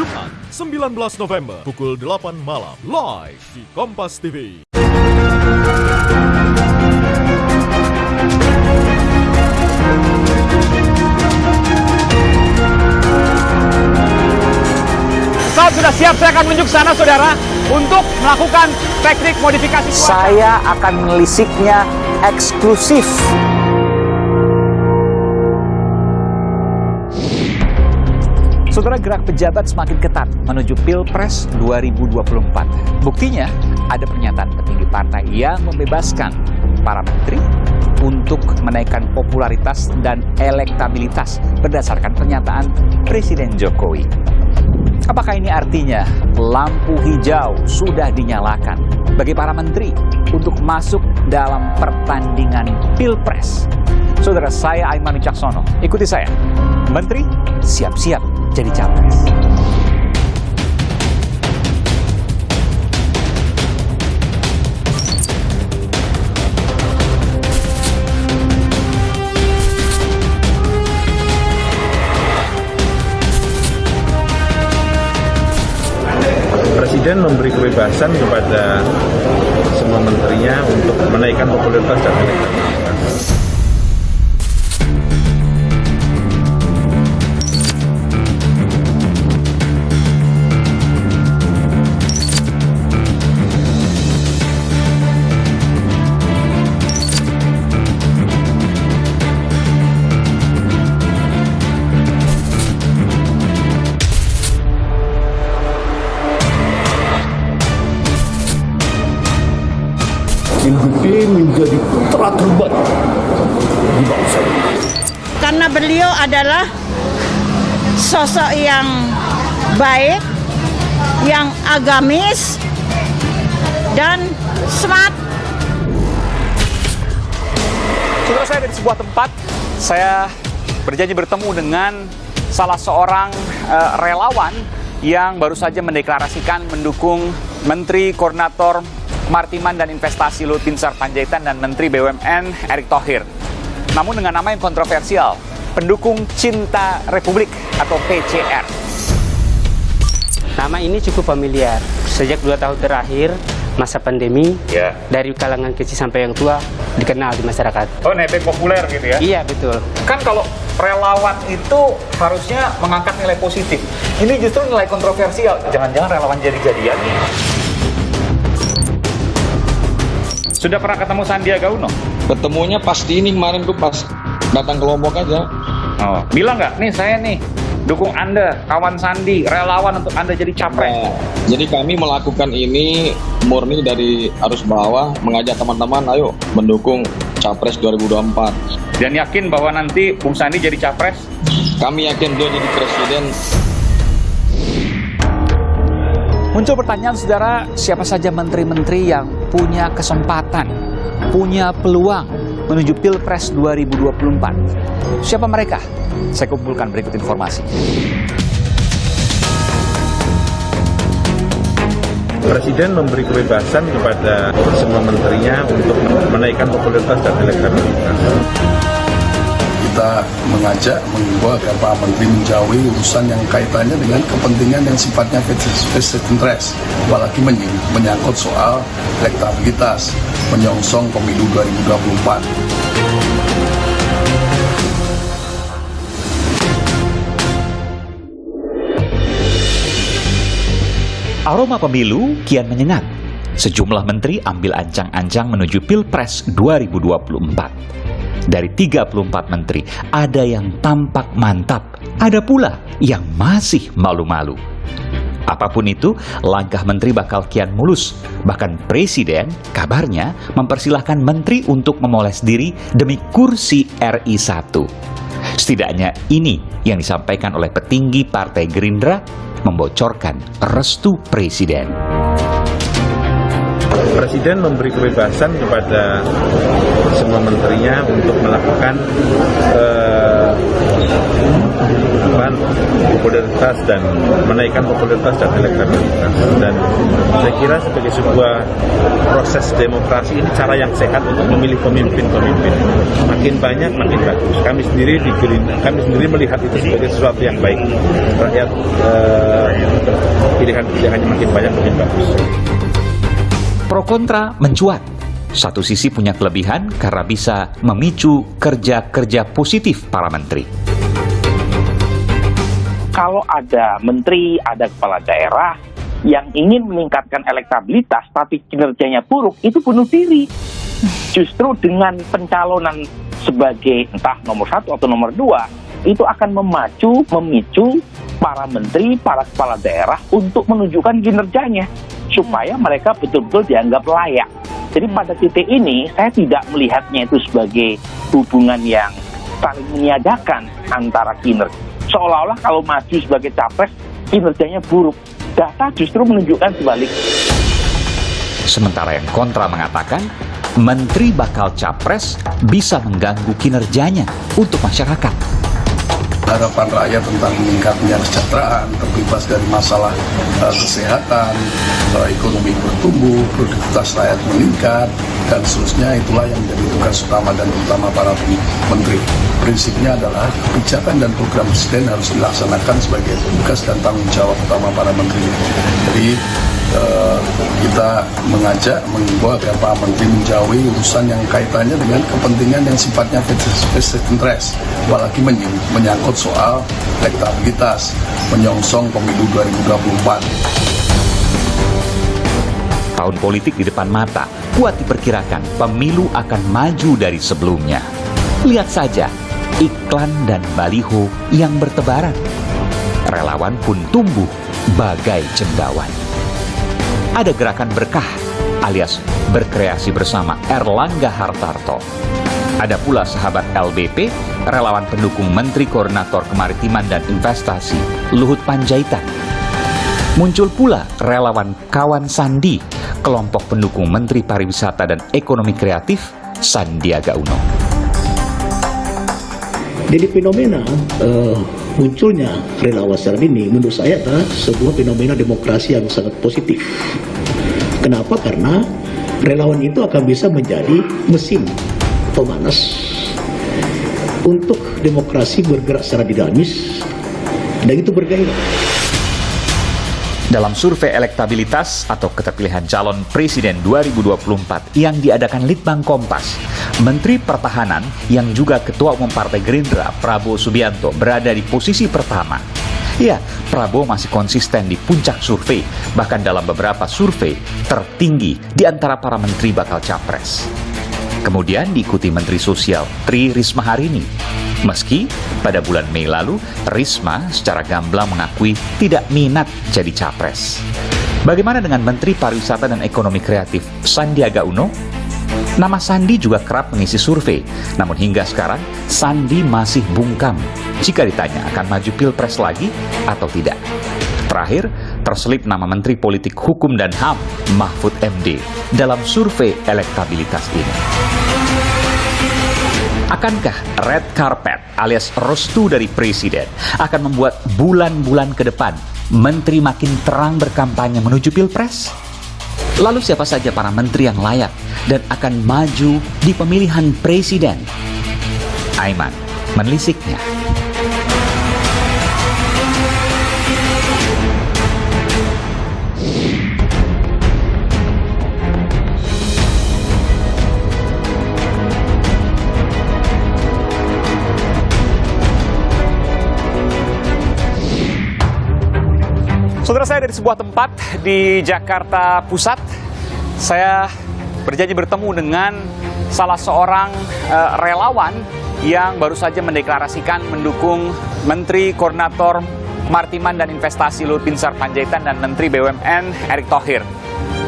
Jumat 19 November pukul 8 malam live di Kompas TV. Pesawat sudah siap, saya akan menuju ke sana saudara untuk melakukan teknik modifikasi cuaca. Saya akan melisiknya eksklusif. Saudara, gerak pejabat semakin ketat menuju Pilpres 2024. Buktinya, ada pernyataan petinggi partai yang membebaskan para menteri untuk menaikkan popularitas dan elektabilitas berdasarkan pernyataan Presiden Jokowi. Apakah ini artinya lampu hijau sudah dinyalakan bagi para menteri untuk masuk dalam pertandingan Pilpres? Saudara, saya Aiman Wicaksono. Ikuti saya. Menteri siap-siap jadi capres. Presiden memberi kebebasan kepada semua menterinya untuk menaikkan popularitas dan elektabilitas. Pilgub menjadi putra terbaik di bangsa ini. Karena beliau adalah sosok yang baik, yang agamis, dan smart. Saudara, saya dari sebuah tempat, saya berjanji bertemu dengan salah seorang relawan yang baru saja mendeklarasikan mendukung Menteri Koordinator Kemaritiman dan Investasi Luhut Binsar Panjaitan dan Menteri BUMN Erick Thohir. Namun dengan nama yang kontroversial, pendukung Cinta Republik atau PCR. Nama ini cukup familiar. Sejak 2 tahun terakhir, masa pandemi, dari kalangan kecil sampai yang tua, dikenal di masyarakat. Oh, nebeng populer gitu ya? Iya, betul. Kan kalau relawan itu harusnya mengangkat nilai positif. Ini justru nilai kontroversial. Jangan-jangan relawan jadi-jadian nih. Sudah pernah ketemu Sandiaga Uno? Ketemunya pasti ini kemarin tuh pas datang ke Lombok aja. Oh, bilang nggak? Nih saya nih dukung Anda, kawan Sandi, relawan untuk Anda jadi capres. Nah, jadi kami melakukan ini murni dari arus bawah, mengajak teman-teman, ayo mendukung Capres 2024. Dan yakin bahwa nanti Bung Sandi jadi capres? Kami yakin dia jadi presiden. Muncul pertanyaan, saudara, siapa saja menteri-menteri yang punya kesempatan, punya peluang menuju Pilpres 2024? Siapa mereka? Saya kumpulkan berikut informasi. Presiden memberi kebebasan kepada semua menterinya untuk menaikkan popularitas dan elektabilitas. Kita mengajak, mengimbau agar Pak Menteri menjauhi urusan yang kaitannya dengan kepentingan yang sifatnya vested interest, apalagi menyangkut soal elektabilitas, menyongsong pemilu 2024. Aroma pemilu kian menyengat. Sejumlah menteri ambil ancang-ancang menuju Pilpres 2024. Dari 34 menteri, ada yang tampak mantap, ada pula yang masih malu-malu. Apapun itu, langkah menteri bakal kian mulus. Bahkan Presiden kabarnya mempersilahkan menteri untuk memoles diri demi kursi RI 1. Setidaknya ini yang disampaikan oleh petinggi Partai Gerindra membocorkan restu Presiden. Presiden memberi kebebasan kepada semua menterinya untuk melakukan popularitas dan menaikkan popularitas dan elektabilitas. Dan saya kira sebagai sebuah proses demokrasi ini cara yang sehat untuk memilih pemimpin-pemimpin. Makin banyak makin bagus. Kami sendiri melihat itu sebagai sesuatu yang baik. Rakyat akan hanya makin banyak makin bagus. Pro kontra mencuat. Satu sisi punya kelebihan karena bisa memicu kerja-kerja positif para menteri. Kalau ada menteri, ada kepala daerah yang ingin meningkatkan elektabilitas tapi kinerjanya buruk, itu bunuh diri. Justru dengan pencalonan sebagai entah nomor 1 atau nomor 2, itu akan memicu para menteri, para kepala daerah untuk menunjukkan kinerjanya supaya mereka betul-betul dianggap layak. Jadi pada titik ini saya tidak melihatnya itu sebagai hubungan yang saling meniadakan antara kinerja. Seolah-olah kalau maju sebagai capres kinerjanya buruk. Data justru menunjukkan sebaliknya. Sementara yang kontra mengatakan, menteri bakal capres bisa mengganggu kinerjanya untuk masyarakat. Harapan rakyat tentang meningkatnya kesejahteraan, terbebas dari masalah kesehatan, ekonomi bertumbuh, produktivitas rakyat meningkat, dan seterusnya, itulah yang menjadi tugas utama dan utama para menteri. Prinsipnya adalah kebijakan dan program presiden harus dilaksanakan sebagai tugas dan tanggung jawab utama para menteri. Jadi kita mengajak, mengimbau agar para menteri menjauhi urusan yang kaitannya dengan kepentingan yang sifatnya vested interest, apalagi menyangkut soal elektabilitas, menyongsong pemilu 2024. Tahun politik di depan mata, kuat diperkirakan pemilu akan maju dari sebelumnya. Lihat saja iklan dan baliho yang bertebaran. Relawan pun tumbuh bagai cendawan. Ada gerakan berkah alias berkreasi bersama Erlangga Hartarto. Ada pula sahabat LBP, relawan pendukung Menteri Koordinator Kemaritiman dan Investasi, Luhut Panjaitan. Muncul pula relawan kawan Sandi, kelompok pendukung Menteri Pariwisata dan Ekonomi Kreatif, Sandiaga Uno. Jadi fenomena munculnya relawan sekarang ini menurut saya adalah sebuah fenomena demokrasi yang sangat positif. Kenapa? Karena relawan itu akan bisa menjadi mesin pemanas untuk demokrasi bergerak secara dinamis dan itu bergairah. Dalam survei elektabilitas atau keterpilihan calon presiden 2024 yang diadakan Litbang Kompas, Menteri Pertahanan yang juga Ketua Umum Partai Gerindra Prabowo Subianto berada di posisi pertama. Ya, Prabowo masih konsisten di puncak survei, bahkan dalam beberapa survei tertinggi di antara para menteri bakal capres. Kemudian diikuti Menteri Sosial Tri Risma hari ini. Meski pada bulan Mei lalu, Risma secara gamblang mengakui tidak minat jadi capres. Bagaimana dengan Menteri Pariwisata dan Ekonomi Kreatif Sandiaga Uno? Nama Sandi juga kerap mengisi survei, namun hingga sekarang Sandi masih bungkam jika ditanya akan maju pilpres lagi atau tidak. Terakhir, terselip nama Menteri Politik Hukum dan HAM Mahfud MD dalam survei elektabilitas ini. Akankah red carpet alias restu dari presiden akan membuat bulan-bulan ke depan menteri makin terang berkampanye menuju pilpres? Lalu siapa saja para menteri yang layak dan akan maju di pemilihan presiden? Aiman menelisiknya. Saudara, saya dari sebuah tempat di Jakarta Pusat. Saya berjanji bertemu dengan salah seorang relawan yang baru saja mendeklarasikan mendukung Menteri Koordinator Kemaritiman dan Investasi Luhut Binsar Panjaitan dan Menteri BUMN Erick Thohir.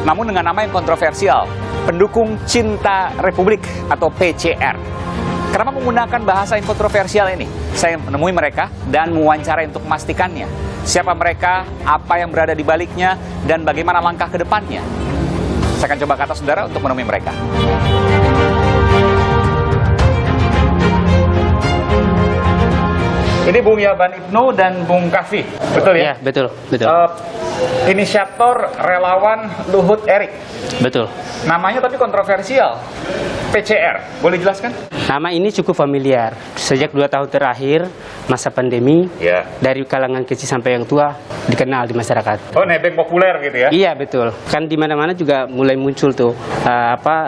Namun dengan nama yang kontroversial, pendukung Cinta Republik atau PCR. Kenapa menggunakan bahasa yang kontroversial ini? Saya menemui mereka dan mewawancarai untuk memastikannya. Siapa mereka, apa yang berada di baliknya, dan bagaimana langkah ke depannya. Saya akan coba kata saudara untuk menemui mereka. Ini Bung Yaban Ibnu dan Bung Kafi, betul ya? Iya, betul. Inisiator relawan Luhut Erick. Betul. Namanya tapi kontroversial, PCR. Boleh jelaskan? Nama ini cukup familiar. Sejak 2 tahun terakhir, masa pandemi, dari kalangan kecil sampai yang tua, dikenal di masyarakat. Oh, nebeng populer gitu ya? Iya, betul. Kan di mana-mana juga mulai muncul tuh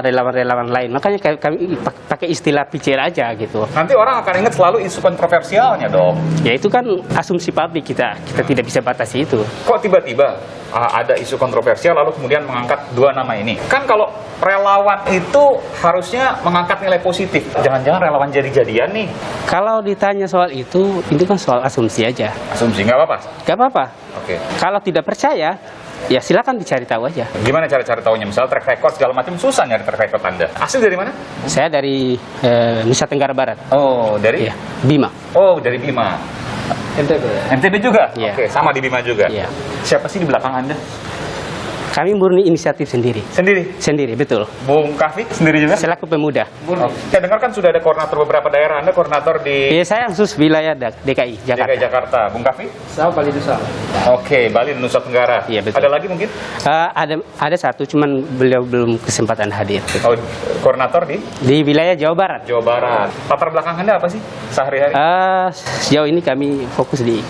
relawan-relawan lain. Makanya kami pakai istilah picir aja gitu. Nanti orang akan ingat selalu isu kontroversialnya dong. Ya itu kan asumsi publik kita tidak bisa batasi itu. Kok tiba-tiba ada isu kontroversial lalu kemudian mengangkat 2 nama ini? Kan kalau relawan itu harusnya mengangkat nilai positif. Jangan-jangan relawan jadi-jadian nih. Kalau ditanya soal itu kan soal asumsi aja. Asumsi, nggak apa-apa? Nggak apa-apa. Oke. Kalau tidak percaya, ya silakan dicari tahu aja. Gimana cara-cara tahunya? Misal track record segala macam, susah nyari track record Anda. Asli dari mana? Saya dari Nusa Tenggara Barat. Oh, dari? Iya, Bima. Oh, dari Bima. NTB juga? Iya. Oke, sama di Bima juga? Iya. Siapa sih di belakang Anda? Kami murni inisiatif sendiri. Sendiri? Sendiri, betul. Bung Kavi sendiri juga? Selaku pemuda. Oh, saya dengar kan sudah ada koordinator beberapa daerah. Anda koordinator di... Iya, saya khusus wilayah DKI, Jakarta. DKI Jakarta. Bung Kavi? Saya Bali Nusa. Oke, Bali Nusa Tenggara. Iya, betul. Ada lagi mungkin? Ada satu, cuman beliau belum kesempatan hadir. Oh, koordinator di? Di wilayah Jawa Barat. Jawa Barat. Latar belakang Anda apa sih sehari-hari? Sejauh ini kami fokus di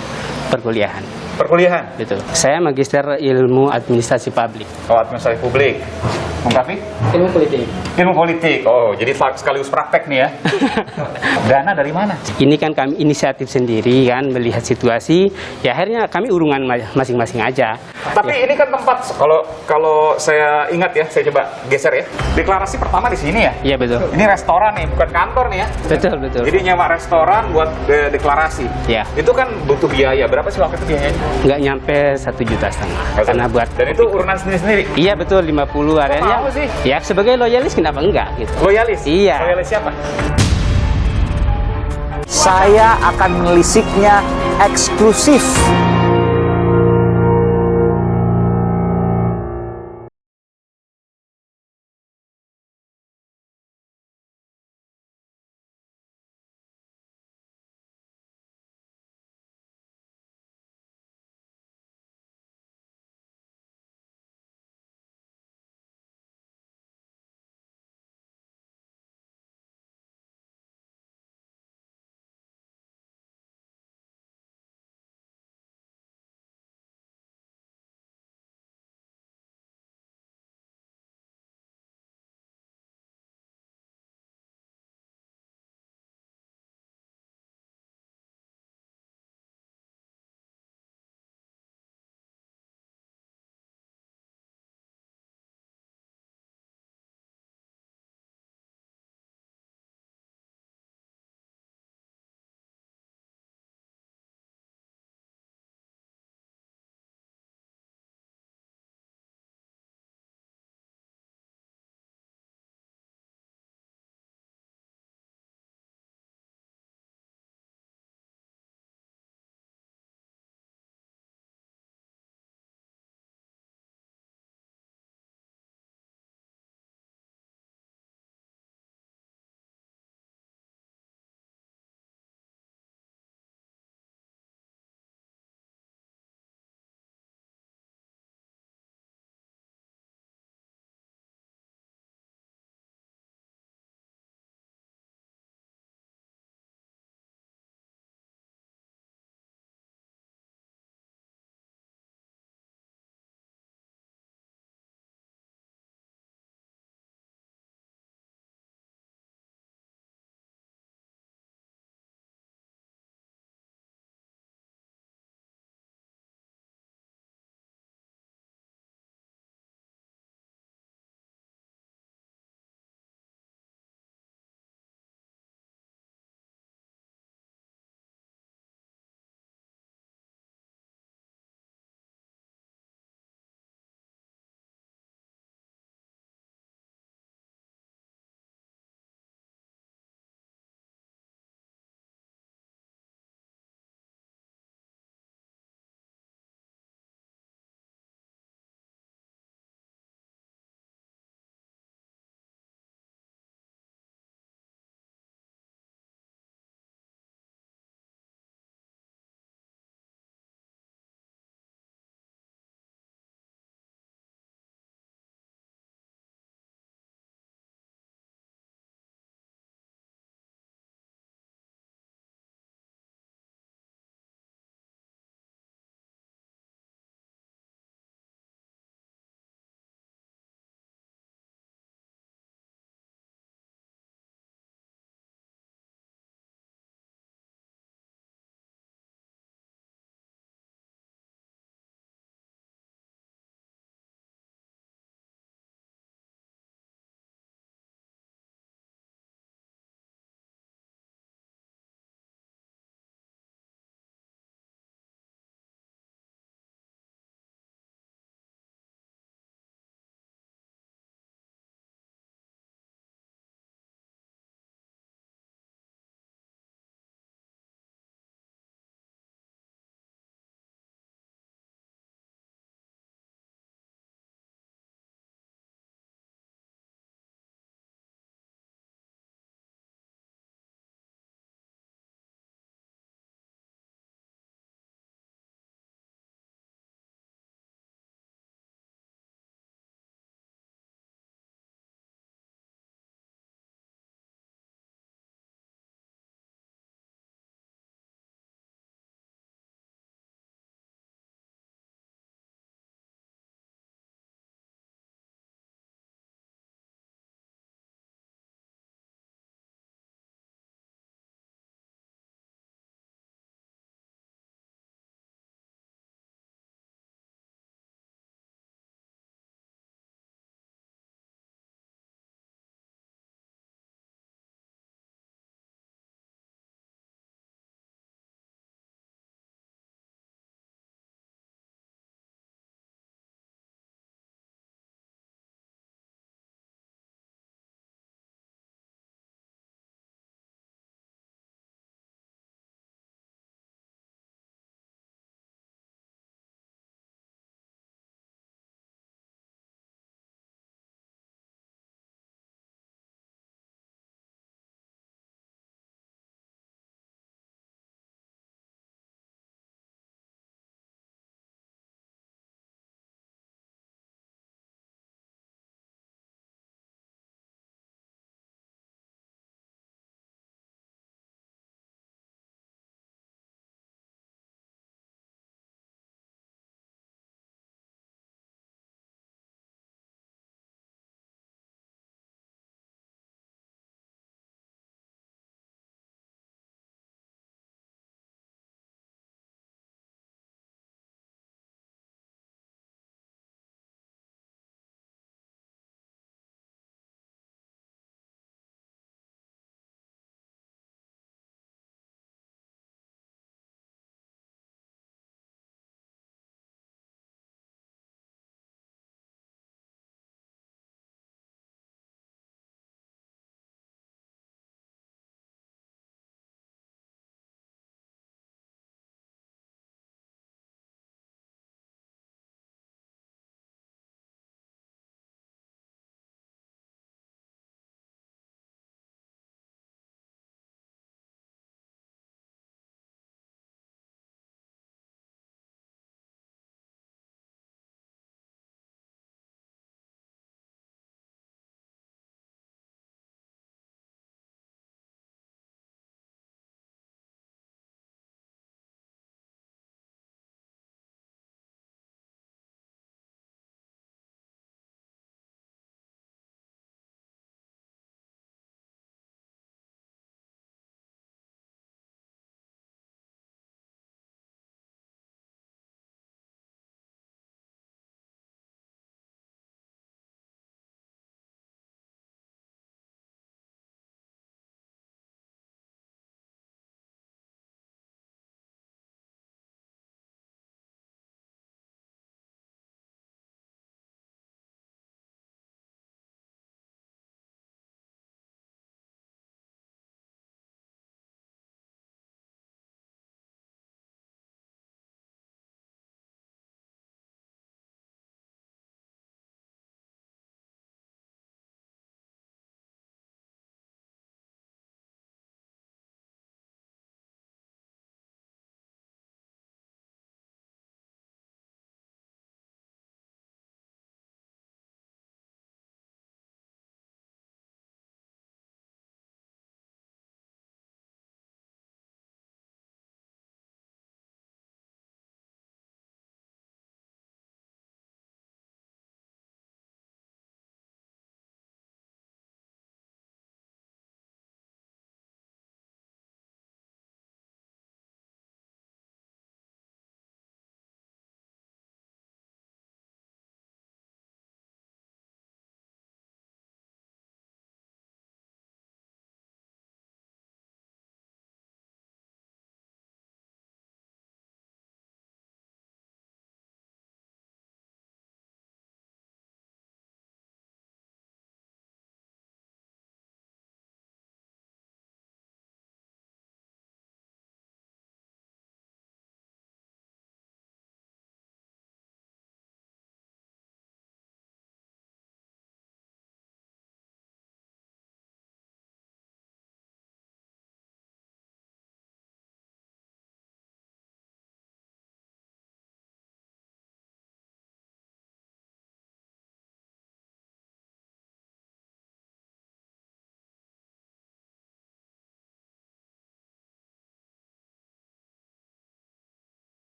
perkuliahan. Perkuliahan? Betul. Saya magister ilmu administrasi publik. Oh, administrasi publik. Bung Kavi? Ilmu politik. Ilmu politik. Oh, jadi sekaligus praktek nih ya. Dana dari mana? Ini kan kami inisiatif sendiri kan, melihat situasi. Ya akhirnya kami urungan masing-masing aja. Tapi ini kan tempat, kalau saya ingat ya, saya coba geser ya. Deklarasi pertama di sini ya? Iya, betul. Ini restoran nih, bukan kantor nih ya? Betul, betul. Jadi nyewa restoran buat deklarasi. Ya. Itu kan butuh biaya. Berapa sih waktu itu biayanya? Nggak nyampe 1,5 juta. Karena buat... Dan itu urunan sendiri-sendiri? Iya, betul. 50 areanya. Apa sih? Ya, sebagai loyalis kenapa enggak gitu. Loyalis? Iya. Loyalis siapa? Saya akan menelisiknya eksklusif